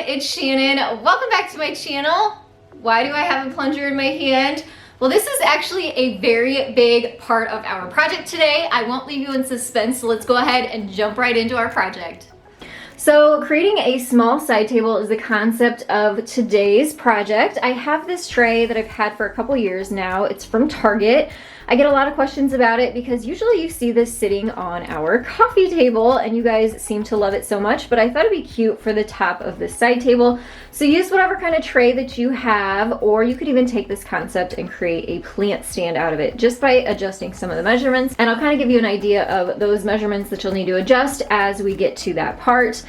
it's Shannon. Welcome back to my channel. Why do I have a plunger in my hand? Well, this is actually a very big part of our project today. I won't leave you in suspense, so let's go ahead and jump right into our project. So creating a small side table is the concept of today's project. I have this tray that I've had for a couple years now. It's from Target. I get a lot of questions about it because usually you see this sitting on our coffee table and you guys seem to love it so much, but I thought it'd be cute for the top of this side table. So use whatever kind of tray that you have, or you could even take this concept and create a plant stand out of it just by adjusting some of the measurements. And I'll kind of give you an idea of those measurements that you'll need to adjust as we get to that part.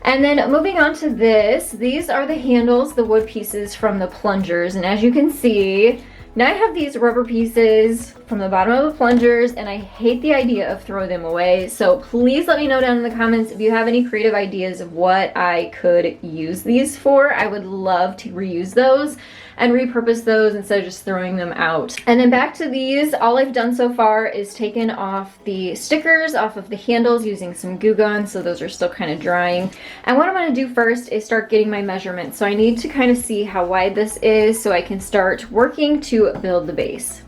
And then moving on to this, these are the handles, the wood pieces from the plungers. And as you can see, now I have these rubber pieces from the bottom of the plungers and I hate the idea of throwing them away. So please let me know down in the comments if you have any creative ideas of what I could use these for. I would love to reuse those and repurpose those instead of just throwing them out. And then back to these, all I've done so far is taken off the stickers off of the handles using some glue gun, so those are still kind of drying. And what I'm gonna do first is start getting my measurements. So I need to kind of see how wide this is so I can start working to build the base.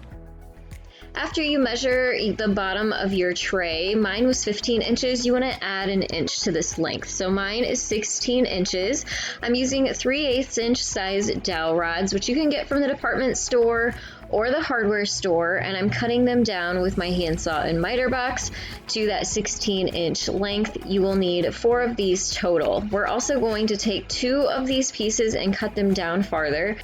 After you measure the bottom of your tray, mine was 15 inches, you want to add an inch to this length. So mine is 16 inches. I'm using 3/8 inch size dowel rods, which you can get from the department store or the hardware store, and I'm cutting them down with my handsaw and miter box to that 16-inch length. You will need 4 of these total. We're also going to take 2 of these pieces and cut them down farther.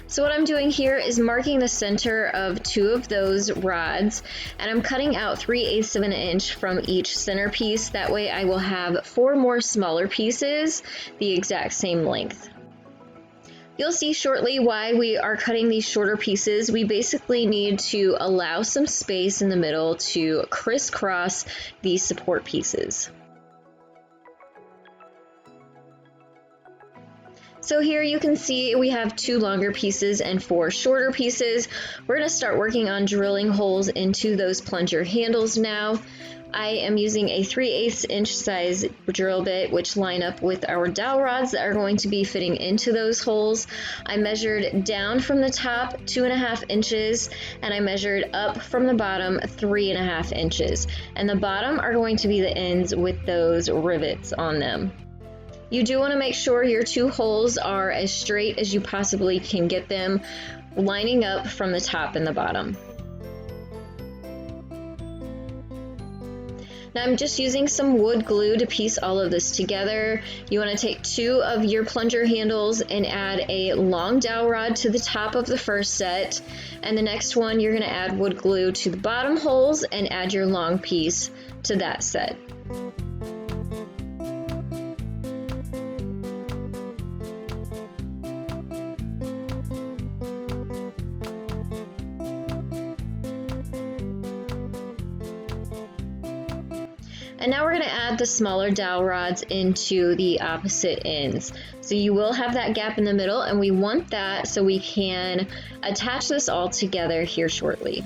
So what I'm doing here is marking the center of 2 of those rods, and I'm cutting out 3/8 of an inch from each center piece. That way I will have 4 more smaller pieces the exact same length. You'll see shortly why we are cutting these shorter pieces. We basically need to allow some space in the middle to crisscross these support pieces. So here you can see we have 2 longer pieces and 4 shorter pieces. We're going to start working on drilling holes into those plunger handles now. I am using a 3/8 inch size drill bit, which line up with our dowel rods that are going to be fitting into those holes. I measured down from the top 2.5 inches, and I measured up from the bottom 3.5 inches. And the bottom are going to be the ends with those rivets on them. You do want to make sure your 2 holes are as straight as you possibly can get them, lining up from the top and the bottom. Now I'm just using some wood glue to piece all of this together. You want to take 2 of your plunger handles and add a long dowel rod to the top of the first set, and the next one you're going to add wood glue to the bottom holes and add your long piece to that set. And now we're going to add the smaller dowel rods into the opposite ends. So you will have that gap in the middle, and we want that so we can attach this all together here shortly.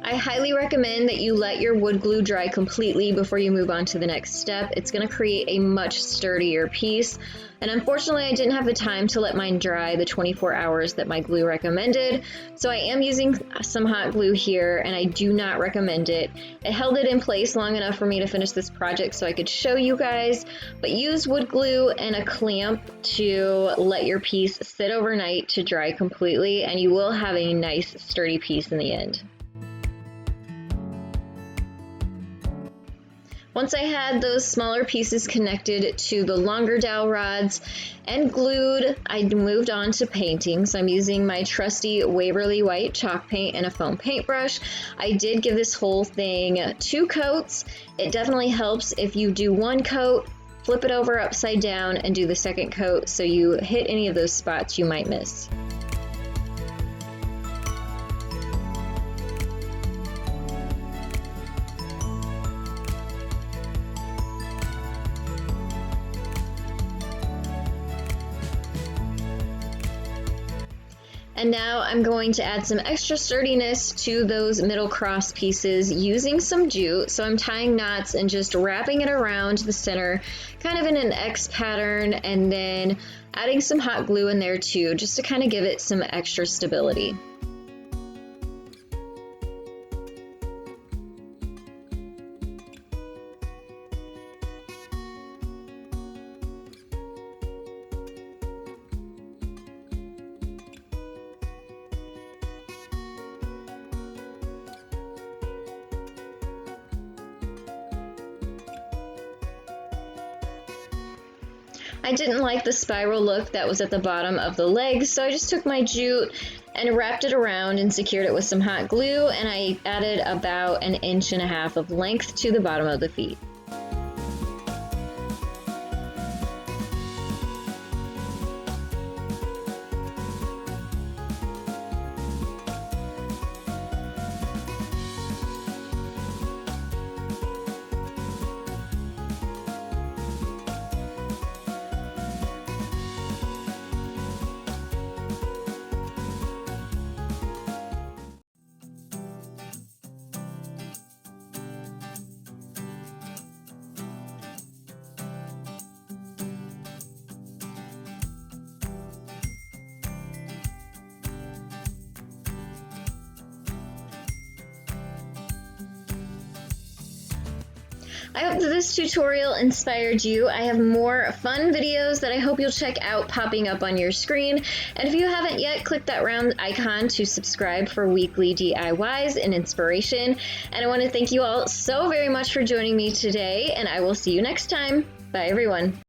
I highly recommend that you let your wood glue dry completely before you move on to the next step. It's going to create a much sturdier piece. And unfortunately, I didn't have the time to let mine dry the 24 hours that my glue recommended. So I am using some hot glue here, and I do not recommend it. It held it in place long enough for me to finish this project so I could show you guys, but use wood glue and a clamp to let your piece sit overnight to dry completely, and you will have a nice sturdy piece in the end. Once I had those smaller pieces connected to the longer dowel rods and glued, I moved on to painting. So I'm using my trusty Waverly White chalk paint and a foam paintbrush. I did give this whole thing 2 coats. It definitely helps if you do 1 coat, flip it over upside down, and do the second coat so you hit any of those spots you might miss. And now I'm going to add some extra sturdiness to those middle cross pieces using some jute. So I'm tying knots and just wrapping it around the center, kind of in an X pattern, and then adding some hot glue in there too, just to kind of give it some extra stability. I didn't like the spiral look that was at the bottom of the legs, so I just took my jute and wrapped it around and secured it with some hot glue, and I added about 1.5 inches of length to the bottom of the feet. I hope that this tutorial inspired you. I have more fun videos that I hope you'll check out popping up on your screen. And if you haven't yet, click that round icon to subscribe for weekly DIYs and inspiration. And I want to thank you all so very much for joining me today, and I will see you next time. Bye, everyone.